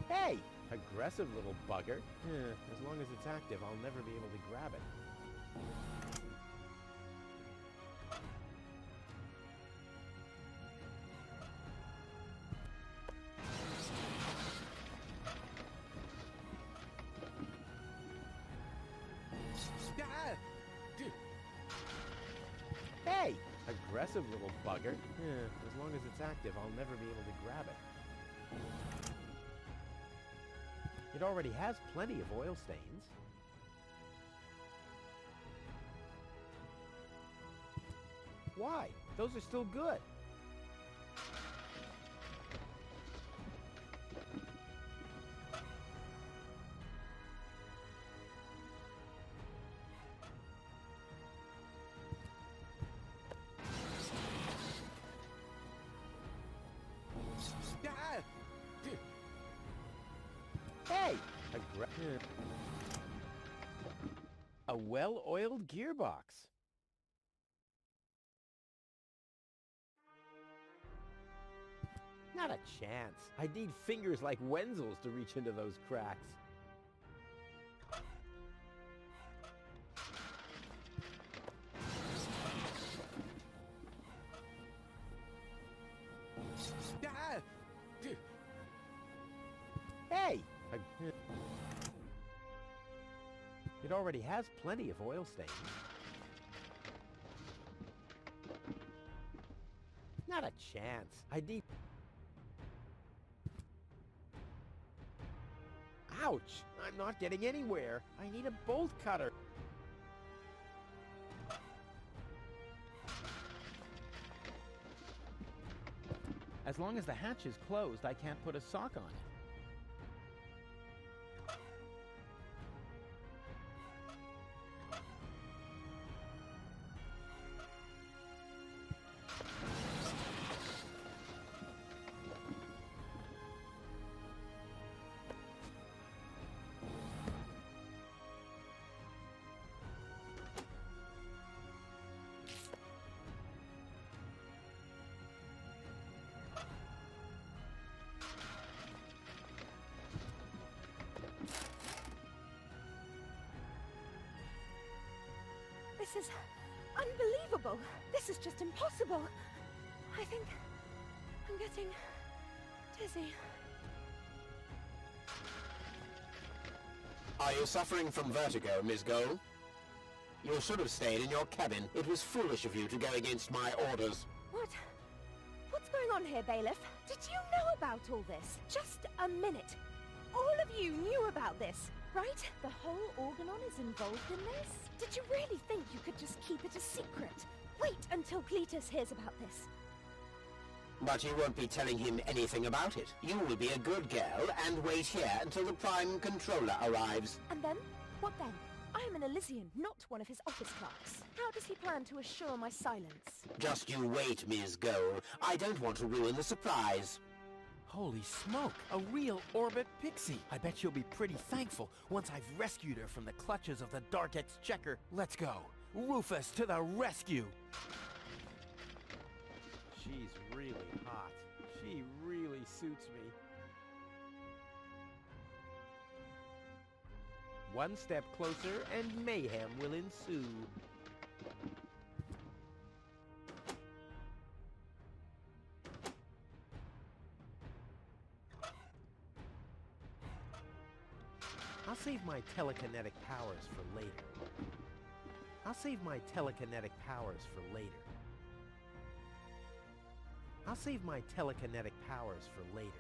Hey! Aggressive little bugger. As long as it's active, I'll never be able to grab it. Hey! Aggressive little bugger. As long as it's active, I'll never be able to grab it. It already has plenty of oil stains. Why? Those are still good. Hey! A well-oiled gearbox. Not a chance. I'd need fingers like Wenzel's to reach into those cracks. Hey! It already has plenty of oil stains. Not a chance. I need... Ouch! I'm not getting anywhere. I need a bolt cutter. As long as the hatch is closed, I can't put a sock on it. This is unbelievable. This is just impossible. I think I'm getting dizzy. Are you suffering from vertigo, Miss Gold? You should have stayed in your cabin. It was foolish of you to go against my orders. What's going on here, Bailiff? Did you know about all this? Just a minute. All of you knew about this, right? The whole Organon is involved in this? Did you really think you could just keep it a secret? Wait until Cletus hears about this. But you won't be telling him anything about it. You will be a good girl and wait here until the Prime Controller arrives. And then? What then? I am an Elysian, not one of his office clerks. How does he plan to assure my silence? Just you wait, Ms. Gold. I don't want to ruin the surprise. Holy smoke! A real orbit pixie! I bet she'll be pretty thankful once I've rescued her from the clutches of the Dark Exchequer. Let's go! Rufus to the rescue! She's really hot. She really suits me. One step closer and mayhem will ensue. I'll save my telekinetic powers for later. I'll save my telekinetic powers for later. I'll save my telekinetic powers for later.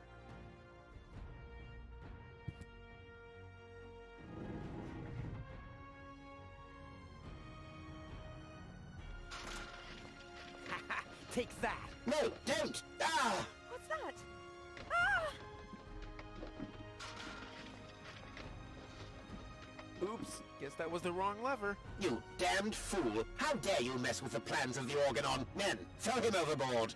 Take that! No, don't! Ah! What's that? Ah! Oops, guess that was the wrong lever. You damned fool! How dare you mess with the plans of the Organon? Men, throw him overboard!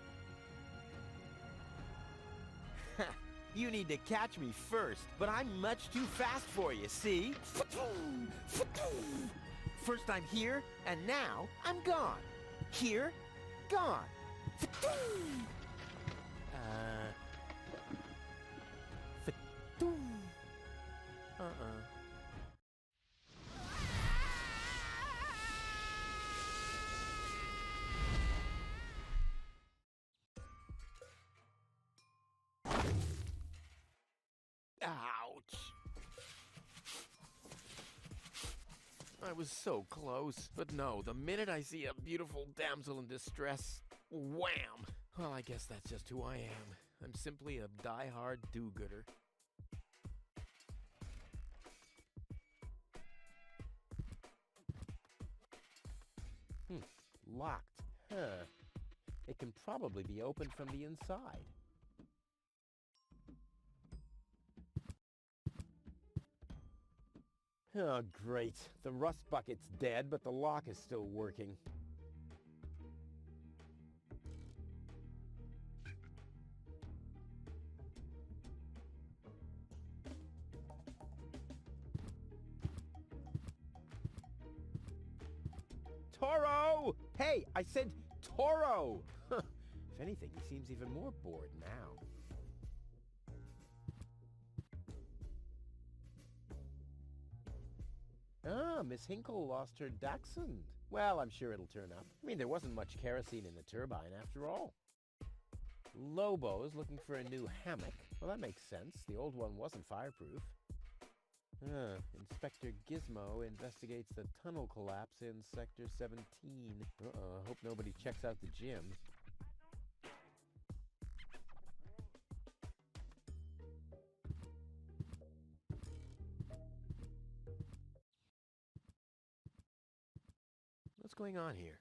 You need to catch me first, but I'm much too fast for you, see? First I'm here, and now I'm gone. Here, gone. Fa-doom. Ouch! I was so close. But no, the minute I see a beautiful damsel in distress, wham! Well, I guess that's just who I am. I'm simply a die-hard do-gooder. Locked. Huh. It can probably be opened from the inside. Oh, great. The rust bucket's dead, but the lock is still working. Toro! Hey, I said Toro! If anything, he seems even more bored now. Ah, Miss Hinkle lost her dachshund. Well, I'm sure it'll turn up. I mean, there wasn't much kerosene in the turbine after all. Lobo's looking for a new hammock. Well, that makes sense. The old one wasn't fireproof. Inspector Gizmo investigates the tunnel collapse in Sector 17. Uh-oh, hope nobody checks out the gym. What's going on here?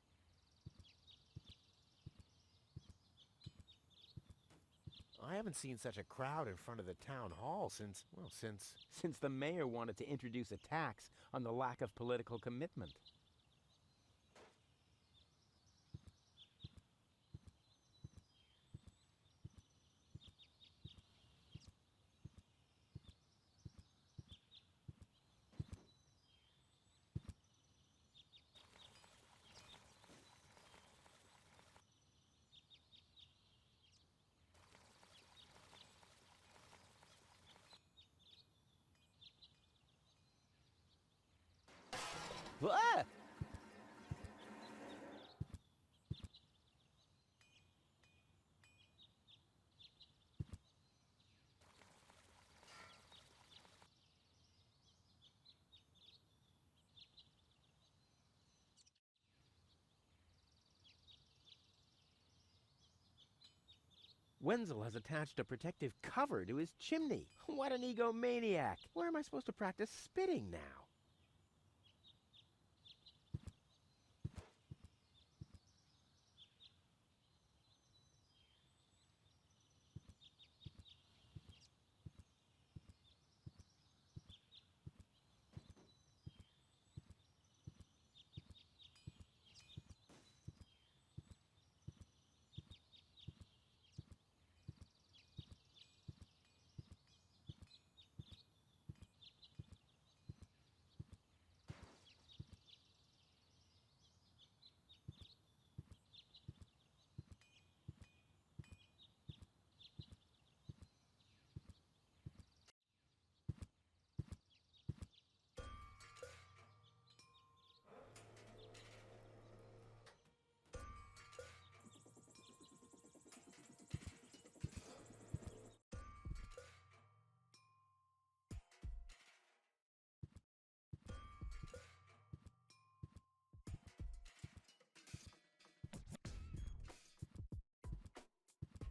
I haven't seen such a crowd in front of the town hall since the mayor wanted to introduce a tax on the lack of political commitment. Ah! Wenzel has attached a protective cover to his chimney. What an egomaniac! Where am I supposed to practice spitting now?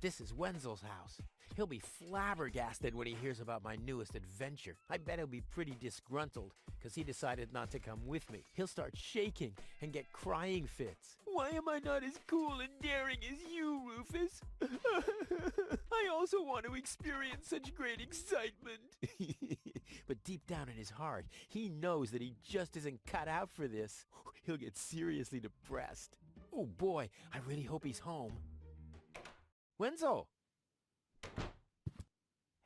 This is Wenzel's house. He'll be flabbergasted when he hears about my newest adventure. I bet he'll be pretty disgruntled, because he decided not to come with me. He'll start shaking and get crying fits. Why am I not as cool and daring as you, Rufus? I also want to experience such great excitement. But deep down in his heart, he knows that he just isn't cut out for this. He'll get seriously depressed. Oh boy, I really hope he's home. Wenzel!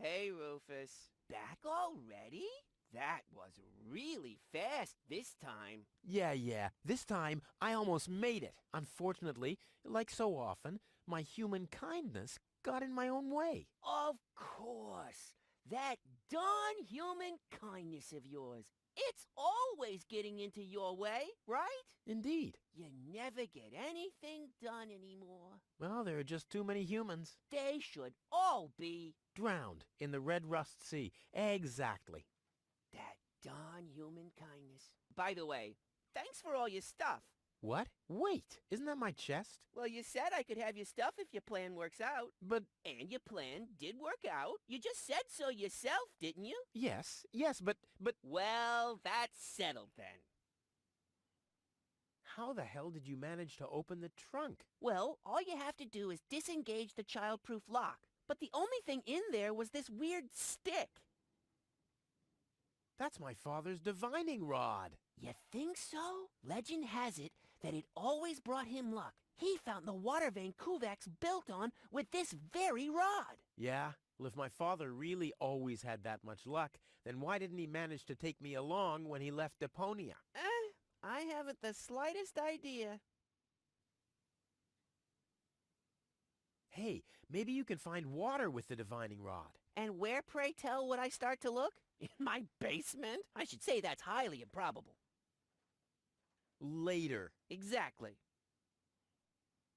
Hey, Rufus. Back already? That was really fast this time. Yeah. This time, I almost made it. Unfortunately, like so often, my human kindness got in my own way. Of course. That darn human kindness of yours. It's always getting into your way, right? Indeed. You never get anything done anymore. Well, there are just too many humans. They should all be Drowned in the Red Rust Sea. Exactly. that darn human kindness. By the way, thanks for all your stuff. What? Wait, isn't that my chest? Well, you said I could have your stuff if your plan works out. But And your plan did work out. You just said so yourself, didn't you? yes, but Well, that's settled then. how the hell did you manage to open the trunk? Well, all you have to do is disengage the child-proof lock. But the only thing in there was this weird stick. That's my father's divining rod. You think so? Legend has it that it always brought him luck. He found the water vein Kuvak's built on with this very rod. Yeah? Well, if my father really always had that much luck, then why didn't he manage to take me along when he left Deponia? I haven't the slightest idea. Hey, maybe you can find water with the divining rod. And where, pray tell, would I start to look? In my basement? I should say that's highly improbable. Later. Exactly.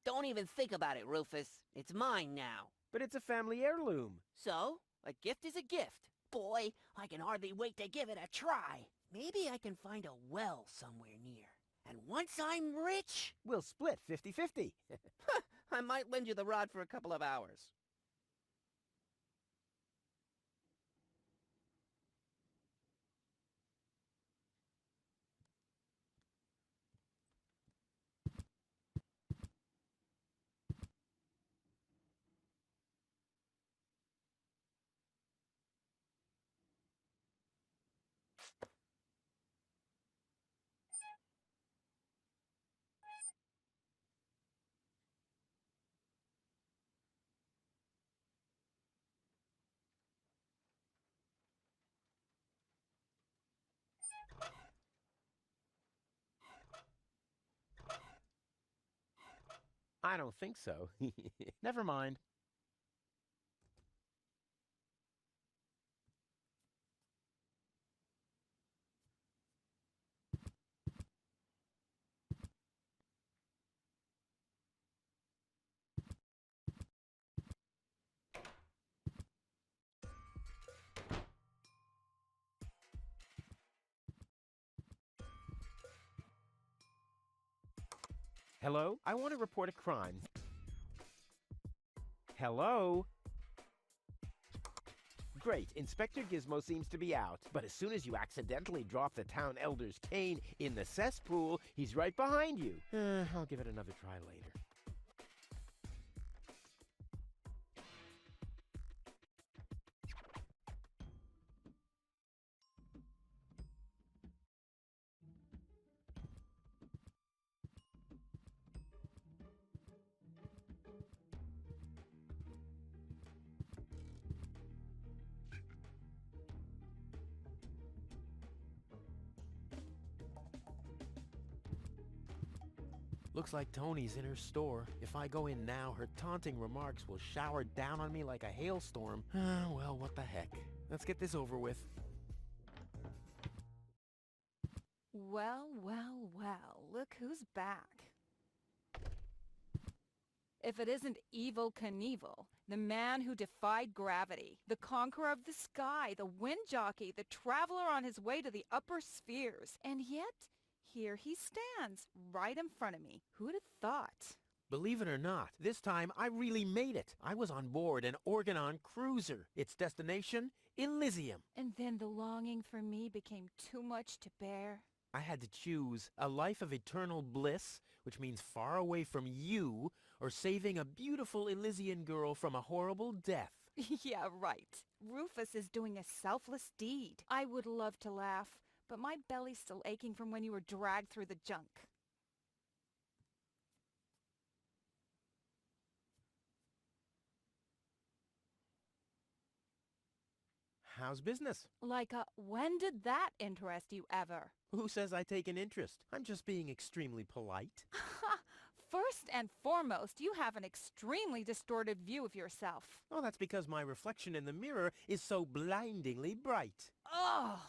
Don't even think about it, Rufus. It's mine now. But it's a family heirloom. So, a gift is a gift. Boy, I can hardly wait to give it a try. Maybe I can find a well somewhere near. And once I'm rich, We'll split 50-50. I might lend you the rod for a couple of hours. I don't think so. Never mind. Hello? I want to report a crime. Hello? Great, Inspector Gizmo seems to be out. But as soon as you accidentally drop the town elder's cane in the cesspool, he's right behind you. I'll give it another try later. Looks like Tony's in her store. If I go in now, her taunting remarks will shower down on me like a hailstorm. Well, what the heck. Let's get this over with. Well, well, well, look who's back. If it isn't Evil Knievel, the man who defied gravity, the conqueror of the sky, the wind jockey, the traveler on his way to the upper spheres. And yet, here he stands, right in front of me. Who'd have thought? Believe it or not, this time I really made it. I was on board an Organon cruiser. Its destination, Elysium. And then the longing for me became too much to bear. I had to choose a life of eternal bliss, which means far away from you, or saving a beautiful Elysian girl from a horrible death. Yeah, right. Rufus is doing a selfless deed. I would love to laugh, but my belly's still aching from when you were dragged through the junk. How's business? Like, when did that interest you ever? Who says I take an interest? I'm just being extremely polite. First and foremost, you have an extremely distorted view of yourself. Oh, that's because my reflection in the mirror is so blindingly bright. Ugh!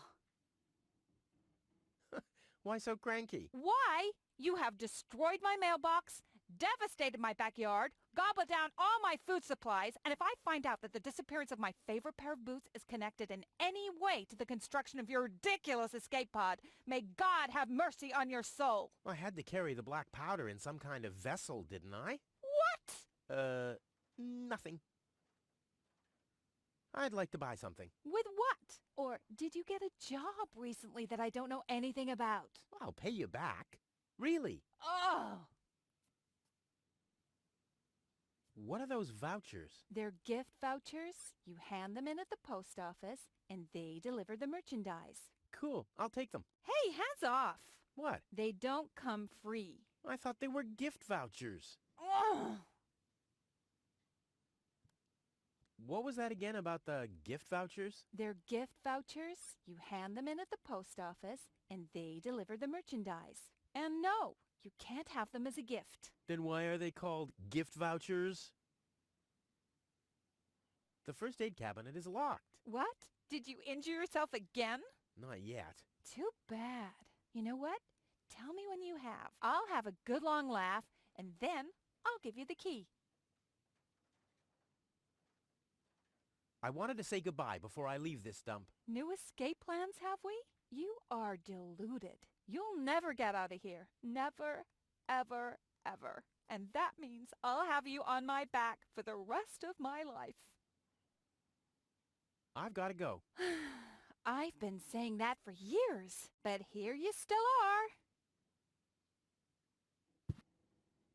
Why so cranky? Why? You have destroyed my mailbox, devastated my backyard, gobbled down all my food supplies, and if I find out that the disappearance of my favorite pair of boots is connected in any way to the construction of your ridiculous escape pod, may God have mercy on your soul. I had to carry the black powder in some kind of vessel, didn't I? What? Nothing. I'd like to buy something. With what? Or did you get a job recently that I don't know anything about? I'll pay you back. Really? Oh! What are those vouchers? They're gift vouchers. You hand them in at the post office, and they deliver the merchandise. Cool. I'll take them. Hey, hands off! What? They don't come free. I thought they were gift vouchers. Ugh! What was that again about the gift vouchers? They're gift vouchers. You hand them in at the post office, and they deliver the merchandise. And no, you can't have them as a gift. Then why are they called gift vouchers? The first aid cabinet is locked. What? Did you injure yourself again? Not yet. Too bad. You know what? Tell me when you have. I'll have a good long laugh, and then I'll give you the key. I wanted to say goodbye before I leave this dump. New escape plans, have we? You are deluded. You'll never get out of here. Never, ever, ever. And that means I'll have you on my back for the rest of my life. I've got to go. I've been saying that for years, but here you still are.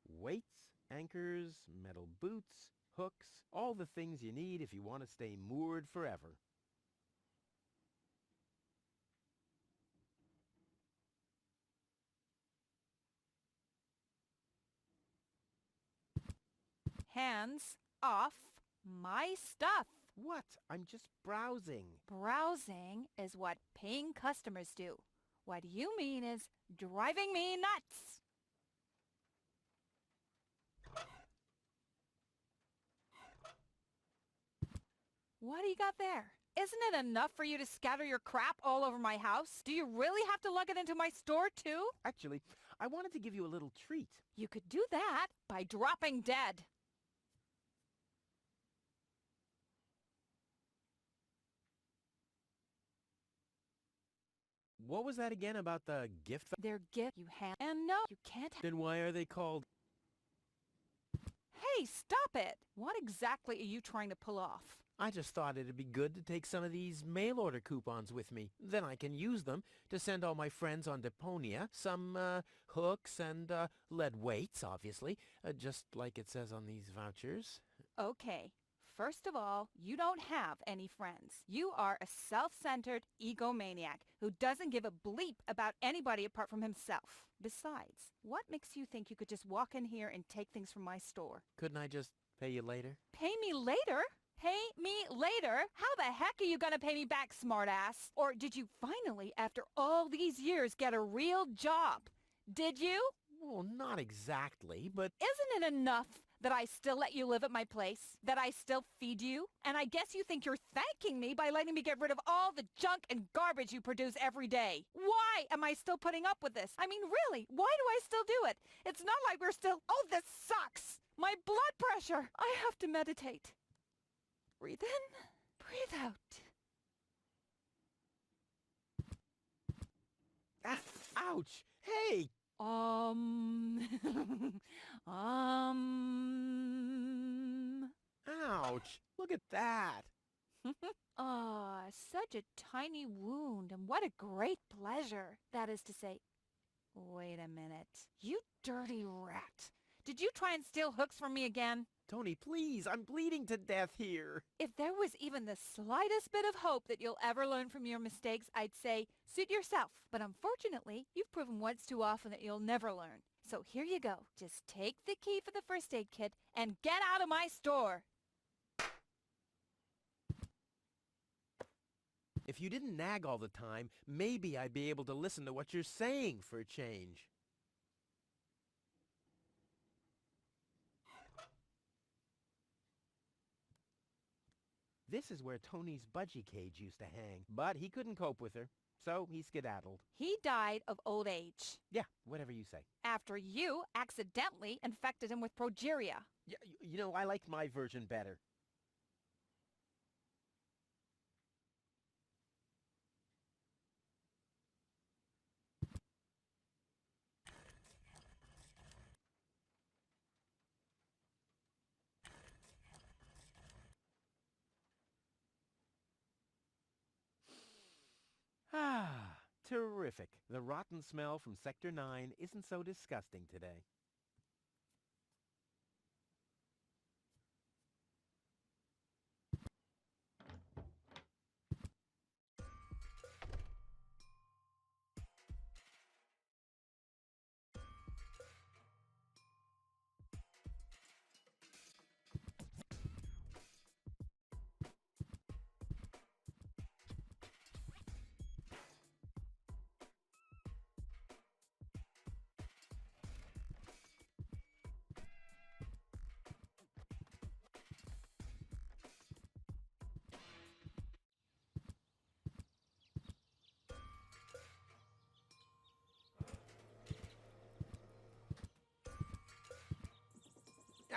Weights, anchors, metal boots, hooks, all the things you need if you want to stay moored forever. Hands off my stuff. What? I'm just browsing. Browsing is what paying customers do. What you mean is driving me nuts. What do you got there? Isn't it enough for you to scatter your crap all over my house? Do you really have to lug it into my store too? Actually, I wanted to give you a little treat. You could do that by dropping dead. What was that again about the gift? They're gift you hand, and no, you can't. Then why are they called? Hey, stop it! What exactly are you trying to pull off? I just thought it'd be good to take some of these mail order coupons with me. Then I can use them to send all my friends on Deponia some hooks and lead weights, obviously, just like it says on these vouchers. Okay, first of all, you don't have any friends. You are a self-centered egomaniac who doesn't give a bleep about anybody apart from himself. Besides, what makes you think you could just walk in here and take things from my store? Couldn't I just pay you later? Pay me later? Pay me later? How the heck are you gonna pay me back, smartass? Or did you finally, after all these years, get a real job? Did you? Well, not exactly, but... Isn't it enough that I still let you live at my place? That I still feed you? And I guess you think you're thanking me by letting me get rid of all the junk and garbage you produce every day. Why am I still putting up with this? I mean, really, why do I still do it? It's not like we're still... Oh, this sucks! My blood pressure! I have to meditate. Breathe in, breathe out. Ah, ouch! Hey! Ouch! Look at that! Ah, such a tiny wound, and what a great pleasure. That is to say, wait a minute. You dirty rat. Did you try and steal hooks from me again? Tony, please, I'm bleeding to death here. If there was even the slightest bit of hope that you'll ever learn from your mistakes, I'd say, suit yourself. But unfortunately, you've proven once too often that you'll never learn. So here you go. Just take the key for the first aid kit and get out of my store. If you didn't nag all the time, maybe I'd be able to listen to what you're saying for a change. This is where Tony's budgie cage used to hang, but he couldn't cope with her, so he skedaddled. He died of old age. Yeah, whatever you say. After you accidentally infected him with progeria. Yeah, you know, I like my version better. Ah, terrific. The rotten smell from Sector 9 isn't so disgusting today.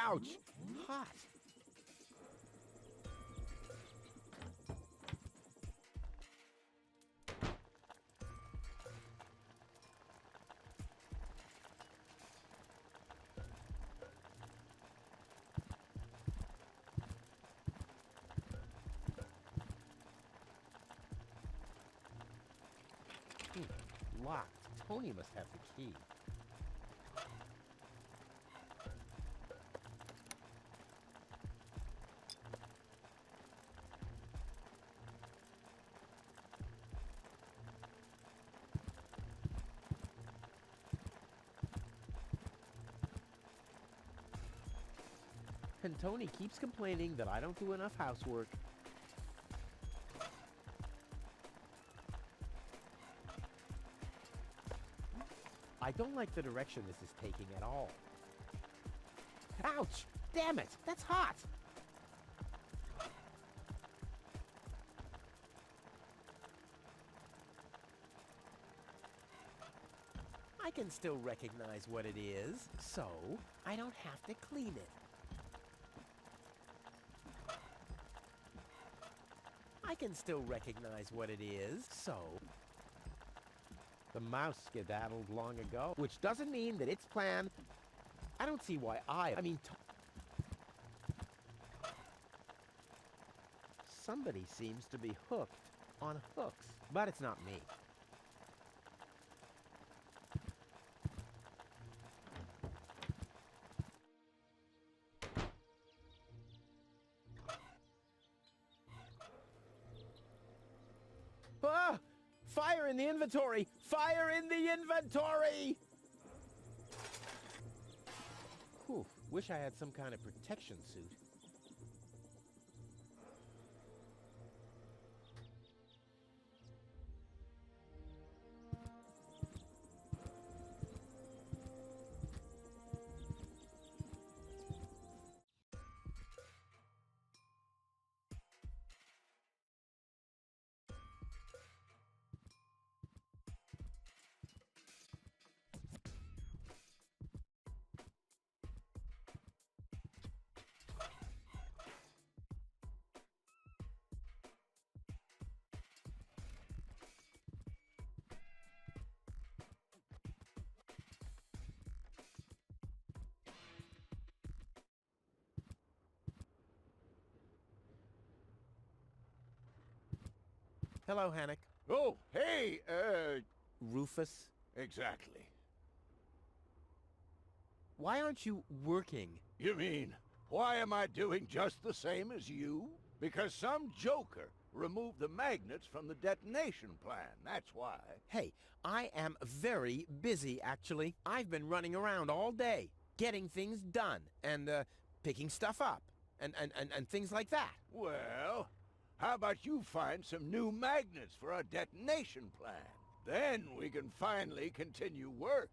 Ouch! Hot! Locked. Tony must have the key. And Tony keeps complaining that I don't do enough housework. I don't like the direction this is taking at all. Ouch! Damn it! That's hot! I can still recognize what it is, so I don't have to clean it. I can still recognize what it is, so... The mouse skedaddled long ago, which doesn't mean that its plan... I don't see why Somebody seems to be hooked on hooks, but it's not me. Ah! Fire in the inventory! Fire in the inventory! Whew, wish I had some kind of protection suit. Hello, Hannock. Oh, hey, Rufus, exactly. why aren't you working? You mean, why am I doing just the same as you? Because some joker removed the magnets from the detonation plan, that's why. Hey, I am very busy, actually. I've been running around all day, getting things done, and, picking stuff up, and things like that. Well, how about you find some new magnets for our detonation plan? Then we can finally continue work.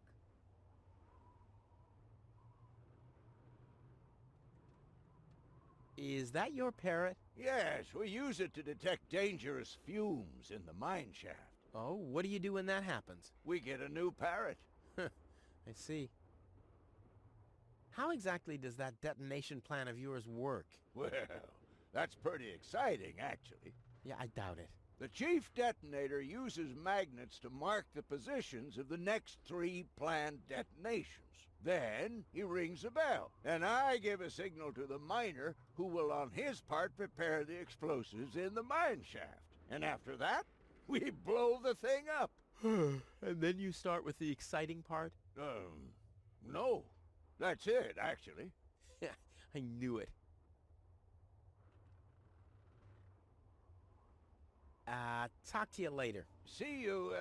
Is that your parrot? Yes, we use it to detect dangerous fumes in the mine shaft. Oh, what do you do when that happens? We get a new parrot. I see. How exactly does that detonation plan of yours work? Well, that's pretty exciting, actually. Yeah, I doubt it. The chief detonator uses magnets to mark the positions of the next 3 planned detonations. Then he rings a bell, and I give a signal to the miner who will on his part prepare the explosives in the mine shaft. And after that, we blow the thing up. And then you start with the exciting part? No. That's it, actually. Yeah, I knew it. Talk to you later. See you,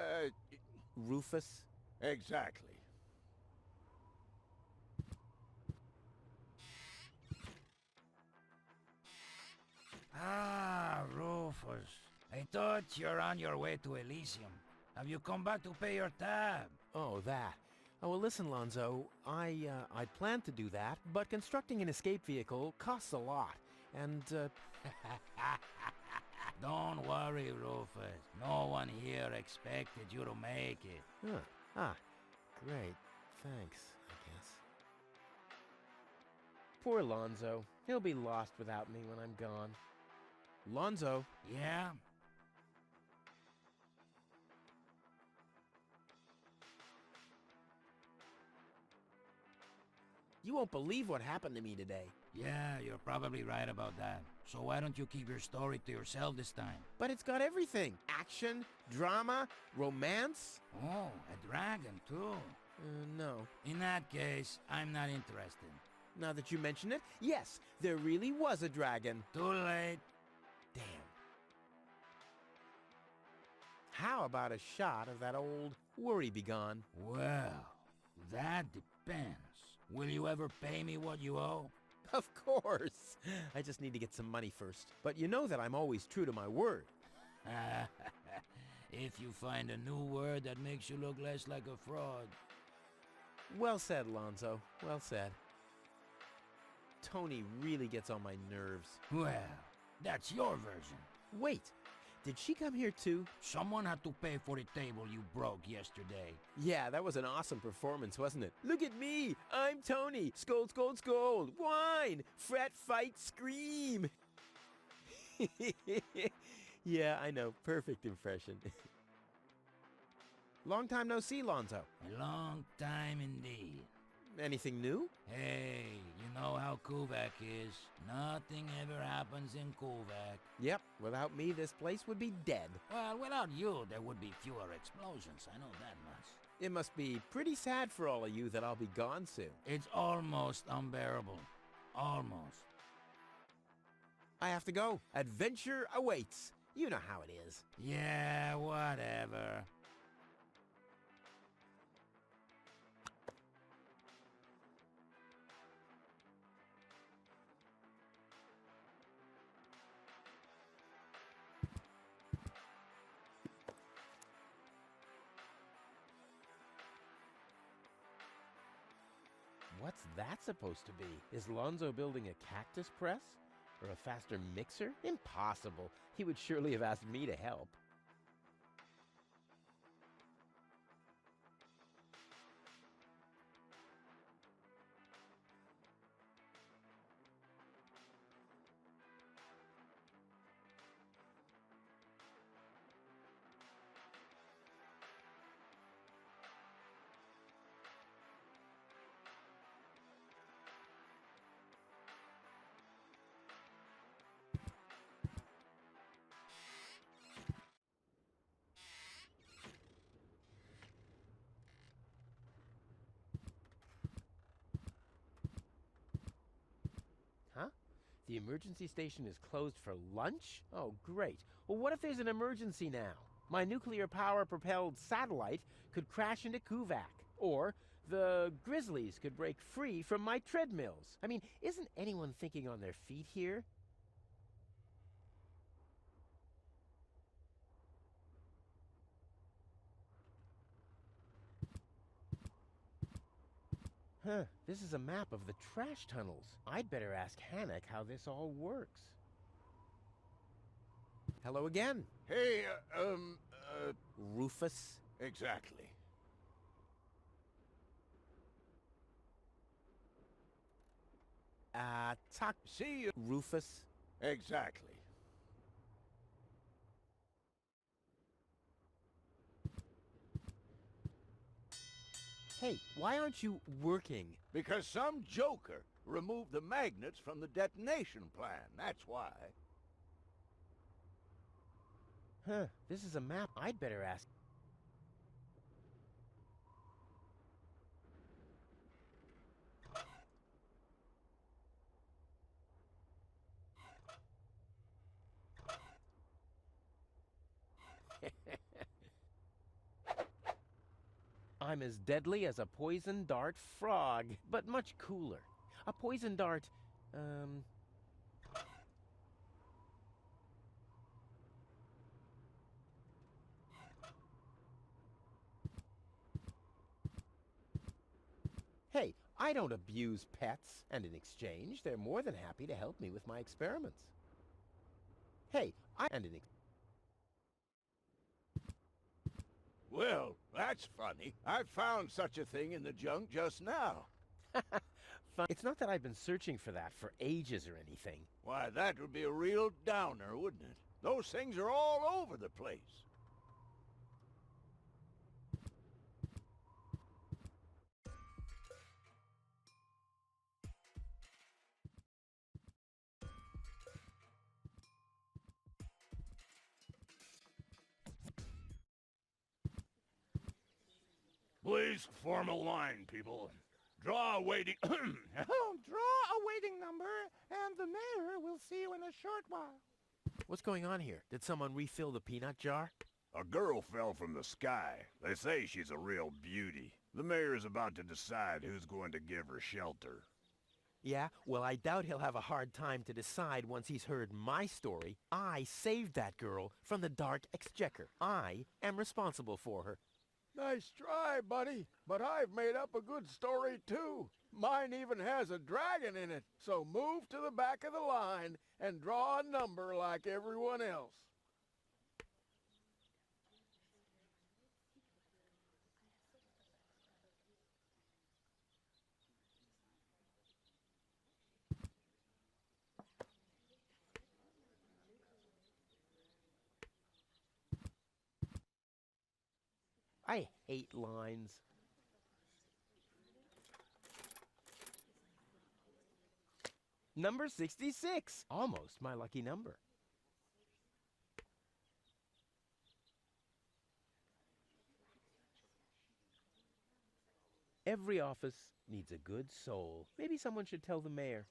Rufus? exactly. Ah, Rufus. I thought you're on your way to Elysium. Have you come back to pay your tab? Oh, that. Oh, well, listen, Lonzo. I planned to do that, but constructing an escape vehicle costs a lot. And, Don't worry, Rufus. No one here expected you to make it. Great. Thanks, I guess. Poor Lonzo. He'll be lost without me when I'm gone. Lonzo. Yeah? You won't believe what happened to me today. Yeah, you're probably right about that. So why don't you keep your story to yourself this time? But it's got everything. Action, drama, romance. Oh, a dragon too. No. In that case, I'm not interested. Now that you mention it, yes, there really was a dragon. Too late. Damn. How about a shot of that old worry begone? Well, that depends. Will you ever pay me what you owe? Of course. I just need to get some money first. But you know that I'm always true to my word. If you find a new word that makes you look less like a fraud. Well said, Lonzo. Well said. Tony really gets on my nerves. Well, that's your version. Wait, did she come here too? Someone had to pay for the table you broke yesterday. Yeah, that was an awesome performance, wasn't it? Look at me! I'm Tony! Scold, scold, scold! Whine! Fret, fight, scream! Yeah, I know. Perfect impression. Long time no see, Lonzo. A long time indeed. Anything new? Hey, you know how Kuvak is. Nothing ever happens in Kuvak. Yep, without me, this place would be dead. Well, without you, there would be fewer explosions. I know that much. It must be pretty sad for all of you that I'll be gone soon. It's almost unbearable. Almost. I have to go. Adventure awaits. You know how it is. Yeah, whatever. What's that supposed to be? Is Lonzo building a cactus press? Or a faster mixer? Impossible. He would surely have asked me to help. Huh? The emergency station is closed for lunch? Oh, great. Well, what if there's an emergency now? My nuclear power-propelled satellite could crash into Kuvak. Or the Grizzlies could break free from my treadmills. I mean, isn't anyone thinking on their feet here? Huh, this is a map of the trash tunnels. I'd better ask Hannock how this all works. Hello again. Hey, Rufus? exactly. Talk. See you. Rufus? Exactly. Hey, why aren't you working? Because some joker removed the magnets from the detonation plan, that's why. Huh, this is a map. I'd better ask. I'm as deadly as a poison dart frog, but much cooler. A poison dart, Hey, I don't abuse pets, and in exchange, they're more than happy to help me with my experiments. Well, that's funny. I found such a thing in the junk just now. It's not that I've been searching for that for ages or anything. Why, that would be a real downer, wouldn't it? Those things are all over the place. Please form a line, people. Draw a waiting... Draw a waiting number, and the mayor will see you in a short while. What's going on here? Did someone refill the peanut jar? A girl fell from the sky. They say she's a real beauty. The mayor's about to decide who's going to give her shelter. Yeah, well, I doubt he'll have a hard time to decide once he's heard my story. I saved that girl from the Dark Exchequer. I am responsible for her. Nice try, buddy. But I've made up a good story, too. Mine even has a dragon in it. So move to the back of the line and draw a number like everyone else. I hate lines. Number 66. Almost my lucky number. Every office needs a good soul. Maybe someone should tell the mayor.